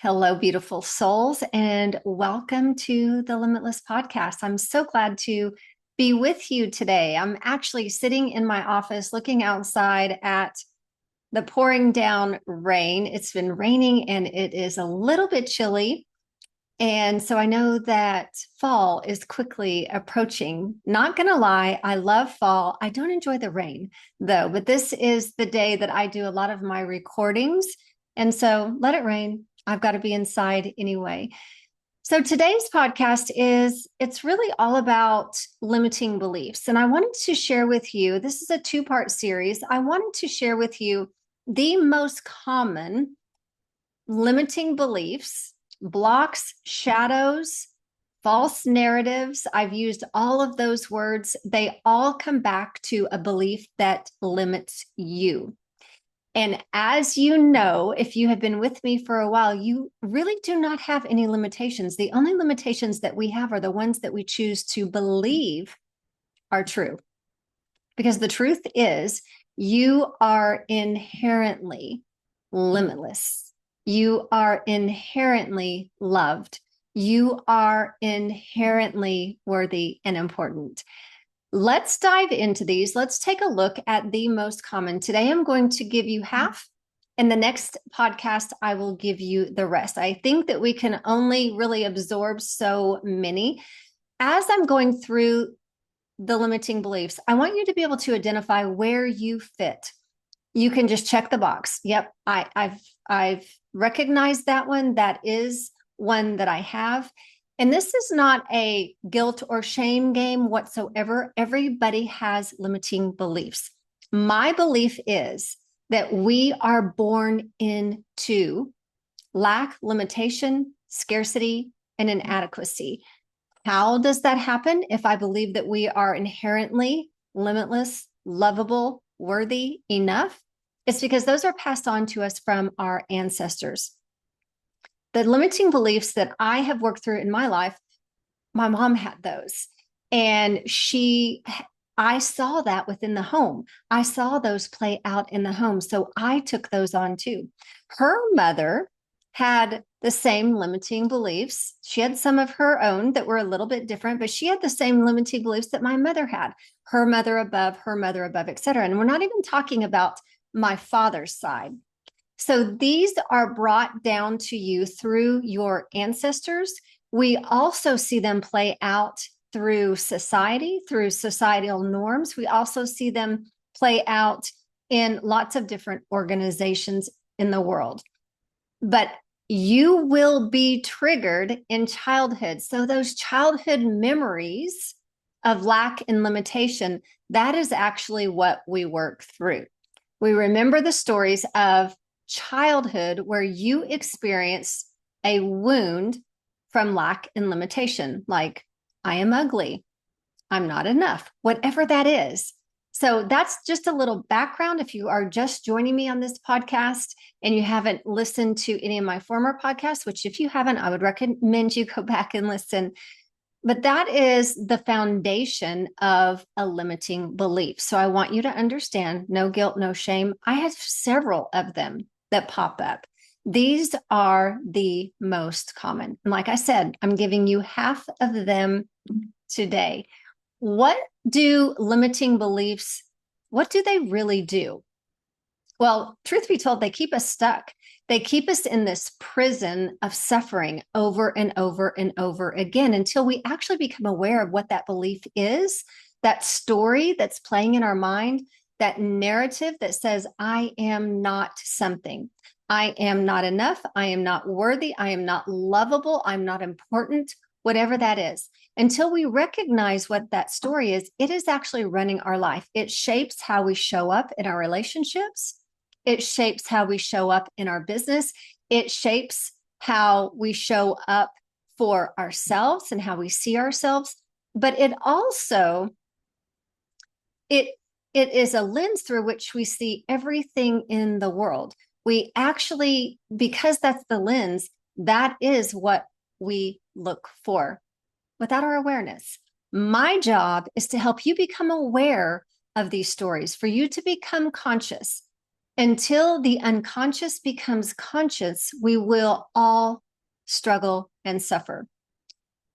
Hello, beautiful souls, and welcome to the Limitless Podcast. I'm so glad to be with you today. I'm actually sitting in my office looking outside at the pouring down rain. It's been raining and it is a little bit chilly. And so I know that fall is quickly approaching. Not going to lie, I love fall. I don't enjoy the rain though, but this is the day that I do a lot of my recordings. And so let it rain. I've got to be inside anyway. So today's podcast it's really all about limiting beliefs. And I wanted to share with you, this is a two-part series. I wanted to share with you the most common limiting beliefs, blocks, shadows, false narratives. I've used all of those words. They all come back to a belief that limits you. And as you know, if you have been with me for a while, you really do not have any limitations. The only limitations that we have are the ones that we choose to believe are true. Because the truth is, you are inherently limitless. You are inherently loved. You are inherently worthy and important. Let's dive into these. Let's take a look at the most common. Today, I'm going to give you half. In the next podcast, I will give you the rest. I think that we can only really absorb so many. As I'm going through the limiting beliefs, I want you to be able to identify where you fit. You can just check the box. Yep, I've recognized that one. That is one that I have. And this is not a guilt or shame game whatsoever. Everybody has limiting beliefs. My belief is that we are born into lack, limitation, scarcity, and inadequacy. How does that happen? If I believe that we are inherently limitless, lovable, worthy, enough, it's because those are passed on to us from our ancestors. The limiting beliefs that I have worked through in my life, my mom had those. And I saw that within the home. I saw those play out in the home. So I took those on too. Her mother had the same limiting beliefs. She had some of her own that were a little bit different, but she had the same limiting beliefs that my mother had. Her mother above, et cetera. And we're not even talking about my father's side. So these are brought down to you through your ancestors. We also see them play out through society, through societal norms. We also see them play out in lots of different organizations in the world. But you will be triggered in childhood. So those childhood memories of lack and limitation, that is actually what we work through. We remember the stories of childhood where you experience a wound from lack and limitation, like I am ugly, I'm not enough, whatever that is. So that's just a little background. If you are just joining me on this podcast and you haven't listened to any of my former podcasts, which if you haven't, I would recommend you go back and listen. But that is the foundation of a limiting belief. So I want you to understand, no guilt, no shame. I have several of them that pop up. These are the most common. And like I said, I'm giving you half of them today. What do limiting beliefs, what do they really do? Well, truth be told, they keep us stuck. They keep us in this prison of suffering over and over and over again until we actually become aware of what that belief is, that story that's playing in our mind, that narrative that says, I am not something. I am not enough. I am not worthy. I am not lovable. I'm not important, whatever that is. Until we recognize what that story is, it is actually running our life. It shapes how we show up in our relationships. It shapes how we show up in our business. It shapes how we show up for ourselves and how we see ourselves. But it also, it is a lens through which we see everything in the world. We actually, because that's the lens, that is what we look for without our awareness. My job is to help you become aware of these stories, for you to become conscious. Until the unconscious becomes conscious, we will all struggle and suffer.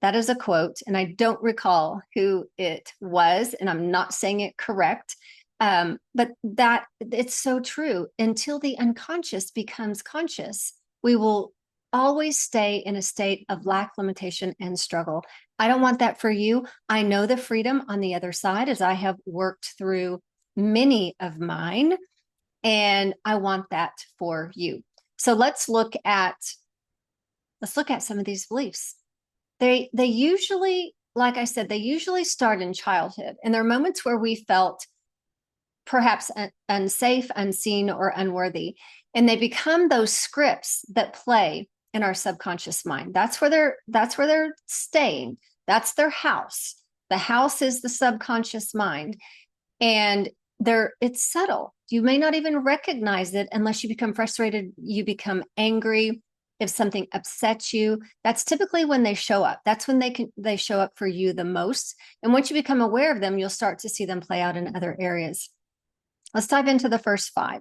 That is a quote, and I don't recall who it was, and I'm not saying it correct. But that it's so true. Until the unconscious becomes conscious, we will always stay in a state of lack, limitation, and struggle. I don't want that for you. I know the freedom on the other side as I have worked through many of mine, and I want that for you. So let's look at some of these beliefs. They usually, like I said, they usually start in childhood, and there are moments where we felt perhaps unsafe, unseen, or unworthy, and they become those scripts that play in our subconscious mind. That's where they're staying. That's their house. The house is the subconscious mind, and it's subtle. You may not even recognize it unless you become frustrated, you become angry. If something upsets you, that's typically when they show up. That's when they show up for you the most. And once you become aware of them, you'll start to see them play out in other areas. Let's dive into the first 5.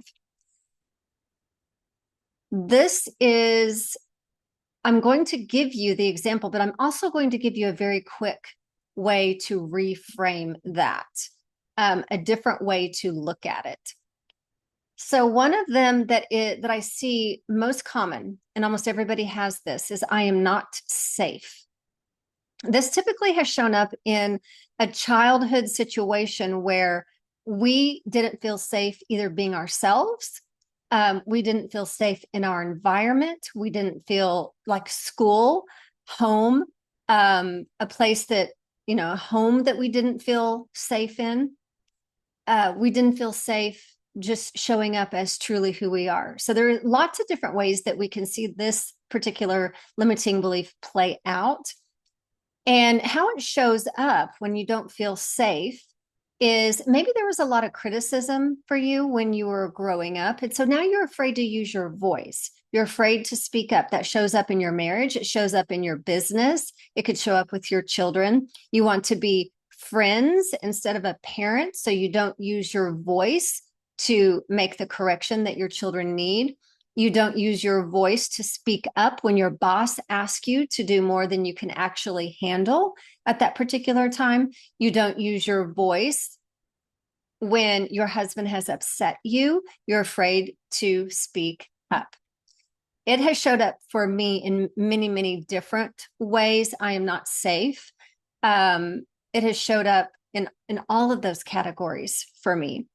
I'm going to give you the example, but I'm also going to give you a very quick way to reframe that, a different way to look at it. So one of them that I see most common, and almost everybody has this, is I am not safe. This typically has shown up in a childhood situation where we didn't feel safe either being ourselves. We didn't feel safe in our environment. We didn't feel like school, home, a place that, a home that we didn't feel safe in. We didn't feel safe just showing up as truly who we are. So there are lots of different ways that we can see this particular limiting belief play out. And how it shows up when you don't feel safe is maybe there was a lot of criticism for you when you were growing up. And so now you're afraid to use your voice. You're afraid to speak up. That shows up in your marriage. It shows up in your business. It could show up with your children. You want to be friends instead of a parent, so you don't use your voice to make the correction that your children need. You don't use your voice to speak up when your boss asks you to do more than you can actually handle at that particular time. You don't use your voice when your husband has upset you. You're afraid to speak up. It has showed up for me in many, many different ways. I am not safe. It has showed up in all of those categories for me.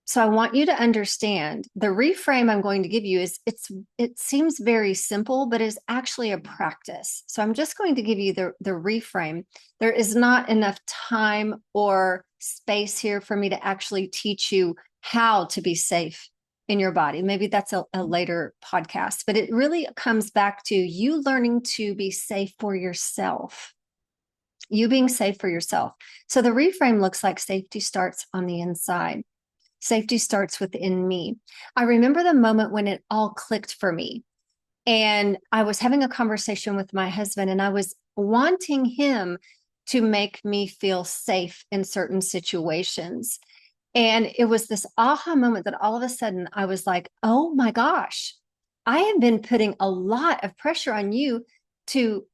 So I want you to understand the reframe I'm going to give you it seems very simple, but is actually a practice. So I'm just going to give you the reframe. There is not enough time or space here for me to actually teach you how to be safe in your body. Maybe that's a later podcast, but it really comes back to you learning to be safe for yourself. You being safe for yourself. So the reframe looks like safety starts on the inside. Safety starts within me. I remember the moment when it all clicked for me. And I was having a conversation with my husband, and I was wanting him to make me feel safe in certain situations. And it was this aha moment that all of a sudden I was like, oh my gosh, I have been putting a lot of pressure on you to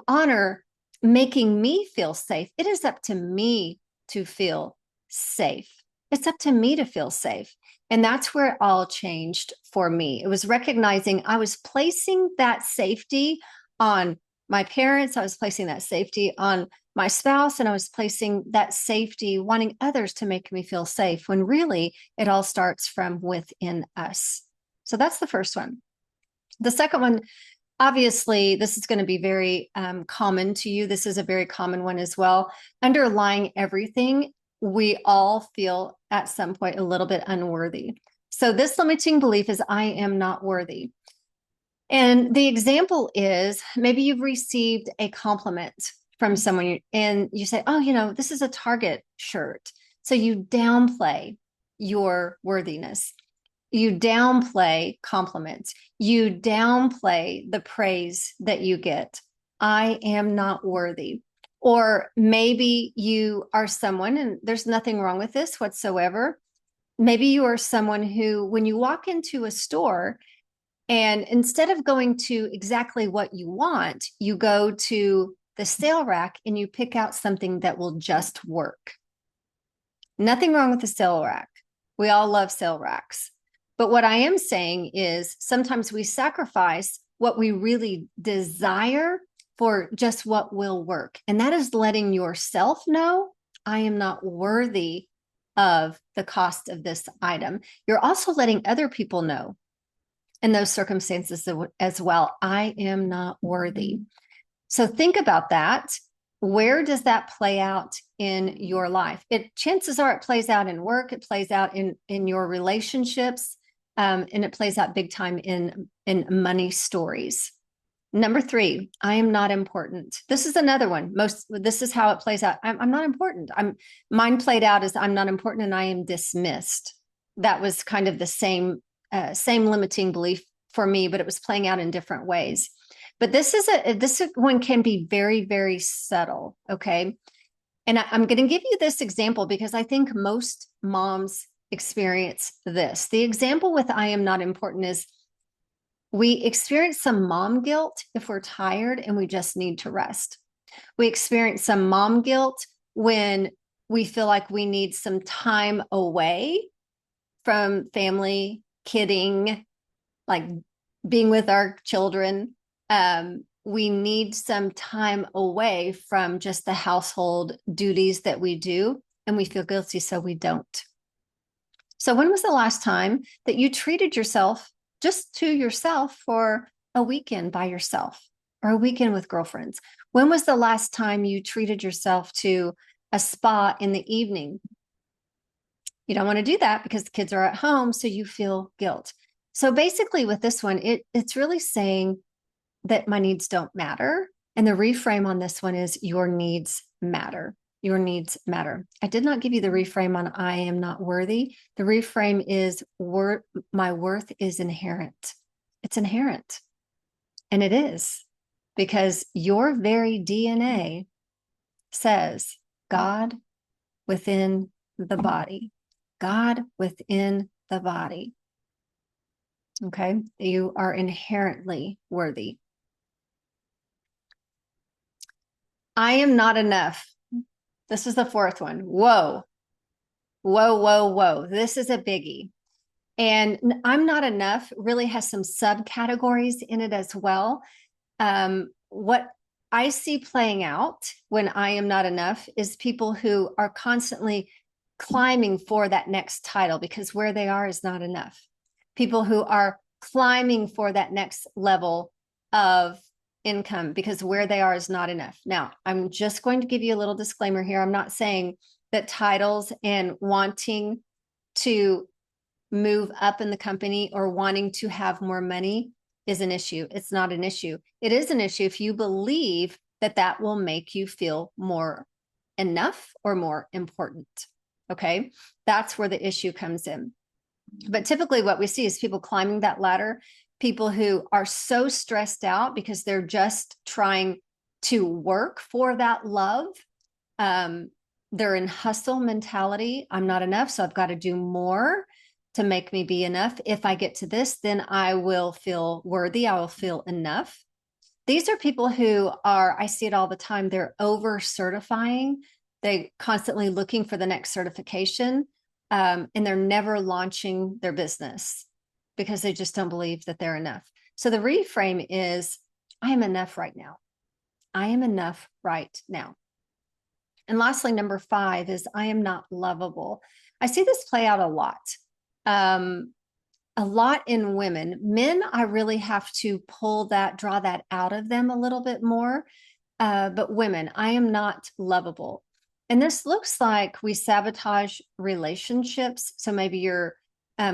honor making me feel safe. It is up to me to feel safe. It's up to me to feel safe. And that's where it all changed for me. It was recognizing I was placing that safety on my parents. I was placing that safety on my spouse, and I was placing that safety, wanting others to make me feel safe, when really it all starts from within us. So that's the first one. The second one, obviously, this is going to be very common to you. This is a very common one as well. Underlying everything, we all feel at some point a little bit unworthy. So this limiting belief is I am not worthy. And the example is maybe you've received a compliment from someone and you say, oh, this is a Target shirt. So you downplay your worthiness. You downplay compliments. You downplay the praise that you get. I am not worthy. Or maybe you are someone, and there's nothing wrong with this whatsoever. Maybe you are someone who, when you walk into a store, and instead of going to exactly what you want, you go to the sale rack and you pick out something that will just work. Nothing wrong with the sale rack. We all love sale racks. But what I am saying is sometimes we sacrifice what we really desire for just what will work. And that is letting yourself know, I am not worthy of the cost of this item. You're also letting other people know in those circumstances as well, I am not worthy. So think about that. Where does that play out in your life? Chances are it plays out in work, it plays out in your relationships, and it plays out big time in money stories. Number 3, I am not important. This is another one. This is how it plays out. I'm not important. Mine played out as I'm not important and I am dismissed. That was kind of the same limiting belief for me, but it was playing out in different ways. But this one can be very, very subtle. Okay. And I'm going to give you this example because I think most moms experience this. The example with I am not important is we experience some mom guilt if we're tired and we just need to rest. We experience some mom guilt when we feel like we need some time away from family, kidding, like being with our children. We need some time away from just the household duties that we do, and we feel guilty, so we don't. So when was the last time that you treated yourself just to yourself for a weekend by yourself or a weekend with girlfriends? When was the last time you treated yourself to a spa in the evening? You don't want to do that because the kids are at home, so you feel guilt. So basically with this one, it's really saying that my needs don't matter. And the reframe on this one is your needs matter. Your needs matter. I did not give you the reframe on I am not worthy. The reframe is my worth is inherent. It's inherent. And it is because your very DNA says God within the body. God within the body. Okay. You are inherently worthy. I am not enough. This is the 4th one. Whoa. Whoa, whoa, whoa. This is a biggie. And I'm not enough really has some subcategories in it as well. What I see playing out when I am not enough is people who are constantly climbing for that next title because where they are is not enough. People who are climbing for that next level of income because where they are is not enough. Now, I'm just going to give you a little disclaimer here. I'm not saying that titles and wanting to move up in the company or wanting to have more money is an issue. It's not an issue. It is an issue if you believe that that will make you feel more enough or more important. Okay. That's where the issue comes in. But typically what we see is people climbing that ladder, people who are so stressed out because they're just trying to work for that love. They're in hustle mentality. I'm not enough, so I've got to do more to make me be enough. If I get to this, then I will feel worthy. I will feel enough. These are people who are, I see it all the time, they're over certifying. They're constantly looking for the next certification. And they're never launching their business because they just don't believe that they're enough. So the reframe is, I am enough right now. I am enough right now. And lastly, number 5 is I am not lovable. I see this play out a lot in women. Men, I really have to draw that out of them a little bit more. But women, I am not lovable. And this looks like we sabotage relationships. So maybe you're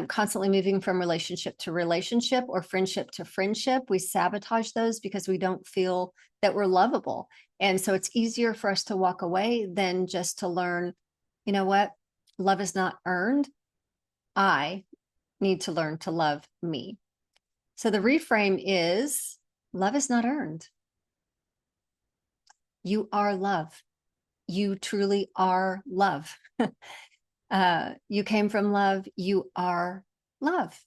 constantly moving from relationship to relationship or friendship to friendship. We sabotage those because we don't feel that we're lovable. And so it's easier for us to walk away than just to learn, you know what? Love is not earned. I need to learn to love me. So the reframe is love is not earned. You are love. You truly are love. You came from love. You are love.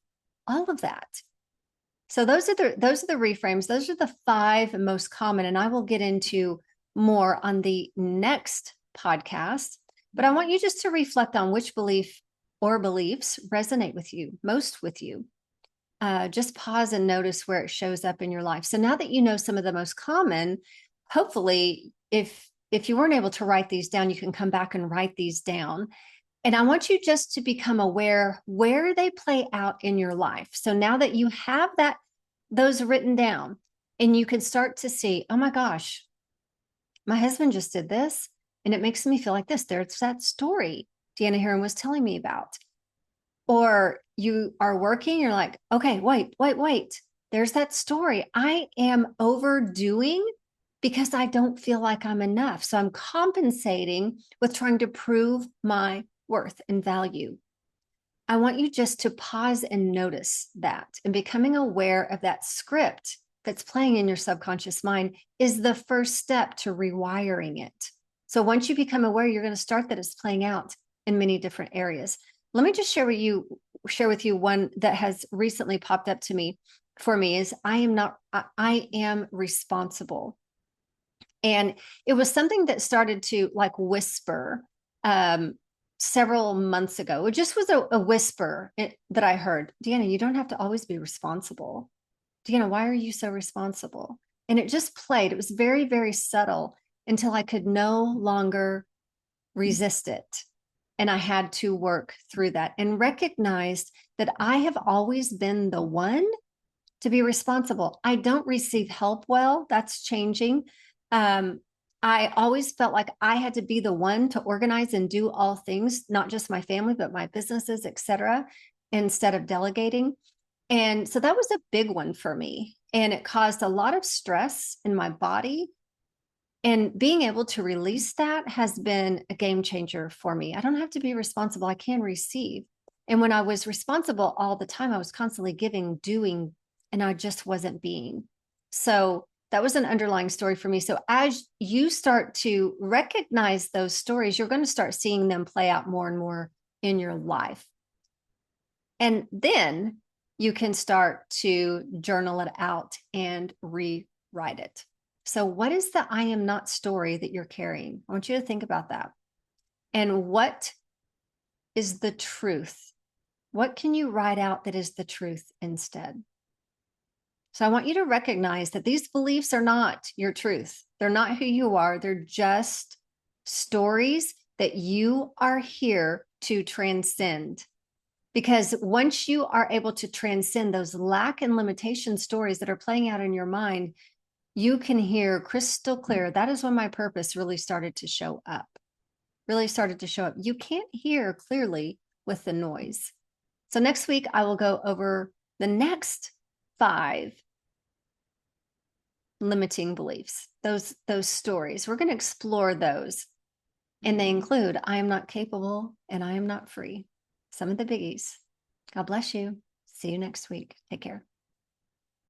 All of that. So those are the reframes. Those are the 5 most common, and I will get into more on the next podcast. But I want you just to reflect on which belief or beliefs resonate with you most with you. Just pause and notice where it shows up in your life. So now that you know some of the most common, hopefully, if you weren't able to write these down, you can come back and write these down. And I want you just to become aware where they play out in your life. So now that you have those written down, and you can start to see, oh my gosh, my husband just did this, and it makes me feel like this. There's that story Deanna Herrin was telling me about. Or you are working, you're like, okay, wait. There's that story. I am overdoing because I don't feel like I'm enough. So I'm compensating with trying to prove my worth and value. I want you just to pause and notice that, and becoming aware of that script that's playing in your subconscious mind is the first step to rewiring it. So once you become aware, you're going to start that it's playing out in many different areas. Let me just share with you one that has recently popped up to me for me is I am responsible. And it was something that started to like whisper several months ago. It just was a whisper that I heard. Deanna, you don't have to always be responsible. Deanna, why are you so responsible? And it just played. It was very, very subtle until I could no longer resist it. And I had to work through that and recognized that I have always been the one to be responsible. I don't receive help well. That's changing. I always felt like I had to be the one to organize and do all things, not just my family, but my businesses, etc., instead of delegating. And so that was a big one for me. And it caused a lot of stress in my body. And being able to release that has been a game changer for me. I don't have to be responsible. I can receive. And when I was responsible all the time, I was constantly giving, doing, and I just wasn't being. So that was an underlying story for me. So as you start to recognize those stories, you're going to start seeing them play out more and more in your life. And then you can start to journal it out and rewrite it. So what is the I am not story that you're carrying? I want you to think about that. And what is the truth? What can you write out that is the truth instead? So I want you to recognize that these beliefs are not your truth. They're not who you are. They're just stories that you are here to transcend. Because once you are able to transcend those lack and limitation stories that are playing out in your mind, you can hear crystal clear. That is when my purpose really started to show up. You can't hear clearly with the noise. So next week, I will go over the next 5 limiting beliefs, those stories. We're going to explore those. And they include, I am not capable and I am not free. Some of the biggies. God bless you. See you next week. Take care.